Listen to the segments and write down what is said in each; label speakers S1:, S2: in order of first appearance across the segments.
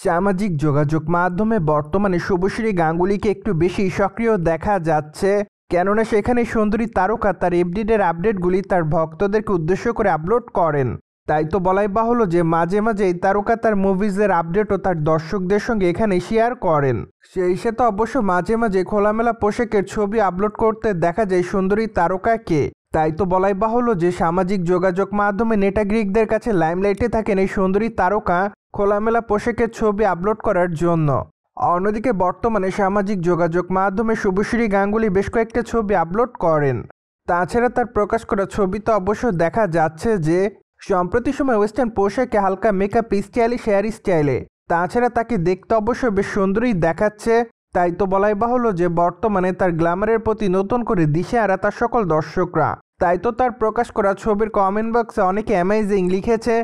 S1: সামাজিক যোগাযোগ মাধ্যমে বর্তমানে শুভশ্রী গাঙ্গুলীকে একটু বেশি সক্রিয় দেখা যাচ্ছে, কেননা সেখানে সুন্দরী তারকা তার এফডিডের আপডেটগুলি তার ভক্তদেরকে উদ্দেশ্য করে আপলোড করেন। তাই তো বলাই বাহুল্য যে মাঝে মাঝে এই তারকা তার মুভিজের আপডেটও তার দর্শকদের সঙ্গে এখানে শেয়ার করেন। সেই সাথে অবশ্য মাঝে মাঝে খোলামেলা পোশাকের ছবি আপলোড করতে দেখা যায় সুন্দরী তারকাকে। তাই তো বলাই বাহুল্য যে সামাজিক যোগাযোগ মাধ্যমে নেটাগ্রিকদের কাছে লাইমলাইটে থাকেন এই সুন্দরী তারকা খোলামেলা পোশাকের ছবি আপলোড করার জন্য। অন্যদিকে বর্তমানে সামাজিক যোগাযোগ মাধ্যমে শুভশ্রী গাঙ্গুলী বেশ কয়েকটা ছবি আপলোড করেন। তাছাড়া তার প্রকাশ করা ছবিতে অবশ্য দেখা যাচ্ছে যে সম্প্রতি সময় ওয়েস্টার্ন পোশাকে হালকা মেকআপ স্টাইলে হেয়ার স্টাইলে, তাছাড়া তাকে দেখতে অবশ্য বেশ সুন্দরই দেখাচ্ছে। তাই তো বলাই বাহুল্য যে বর্তমানে তার গ্ল্যামারের প্রতি নতুন করে দিশেহারা তার সকল দর্শকরা। তাই তো তার প্রকাশ করা ছবির কমেন্ট বক্সে অনেকে অ্যামেজিং লিখেছে,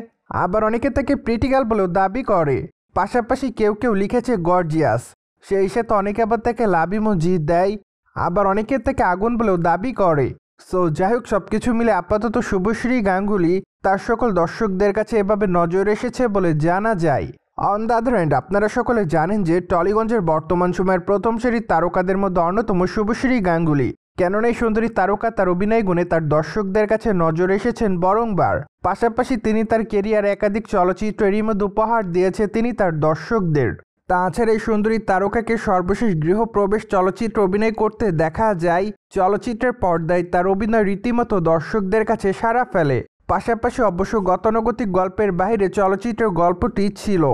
S1: আবার অনেকে তাকে প্রিটিগাল বলেও দাবি করে। পাশাপাশি কেউ কেউ লিখেছে গর্জিয়াস। সেই সাথে অনেকে আবার তাকে লাভ ইমোজি দেয়, আবার অনেকে তাকে আগুন বলেও দাবি করে। সো যাই হোক, সবকিছু মিলে আপাতত শুভশ্রী গাঙ্গুলী তার সকল দর্শকদের কাছে এভাবে নজর এসেছে বলে জানা যায়। অন দ্য আদার হ্যান্ড, আপনারা সকলে জানেন যে টলিগঞ্জের বর্তমান সময়ের প্রথম সারির তারকাদের মধ্যে অন্যতম শুভশ্রী গাঙ্গুলী। কেননা এই সুন্দরী তারকা তার অভিনয় গুণে তার দর্শকদের কাছে নজর এসেছেন বরংবার। পাশাপাশি তিনি তার কেরিয়ারে একাধিক চলচ্চিত্রেরই মধ্যে উপহার দিয়েছে তিনি তার দর্শকদের। তাছাড়া এই সুন্দরী তারকাকে সর্বশেষ গৃহপ্রবেশ চলচ্চিত্র অভিনয় করতে দেখা যায়। চলচ্চিত্রের পর্দায় তার অভিনয় রীতিমতো দর্শকদের কাছে সাড়া ফেলে। পাশাপাশি অবশ্য গতানুগতিক গল্পের বাইরে চলচ্চিত্রের গল্পটি ছিল,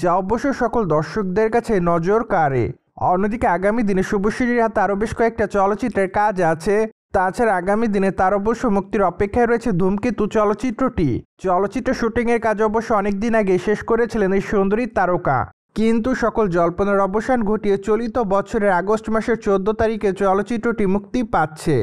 S1: যা অবশ্য সকল দর্শকদের কাছে নজর কাড়ে। অন্যদিকে আগামী দিনে শুভশ্রীর হাতে আরও বেশ কয়েকটা চলচ্চিত্রের কাজ আছে। তাছাড়া আগামী দিনে তার অবশ্য মুক্তির অপেক্ষায় রয়েছে ধূমকেতু চলচ্চিত্রটি। চলচ্চিত্র শুটিংয়ের কাজ অবশ্য অনেকদিন আগে শেষ করেছিলেন এই সুন্দরী তারকা, কিন্তু সকল জল্পনার অবসান ঘটিয়ে চলিত বছরের আগস্ট মাসের 14 তারিখে চলচ্চিত্রটি মুক্তি পাচ্ছে,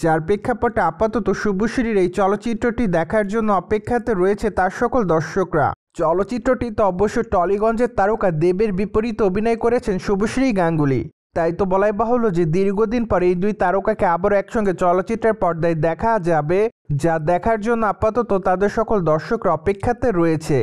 S1: যার প্রেক্ষাপটে আপাতত শুভশ্রীর এই চলচ্চিত্রটি দেখার জন্য অপেক্ষাতে রয়েছে তার সকল দর্শকরা। চলচ্চিত্রটিতে অবশ্য টলিগঞ্জের তারকা দেবের বিপরীতে অভিনয় করেছেন শুভশ্রী গাঙ্গুলী। তাই তো বলাই বাহুল্য যে দীর্ঘদিন পরে এই দুই তারকাকে আবারও একসঙ্গে চলচ্চিত্রের পর্দায় দেখা যাবে, যা দেখার জন্য আপাতত তাদের সকল দর্শকরা অপেক্ষাতে রয়েছে।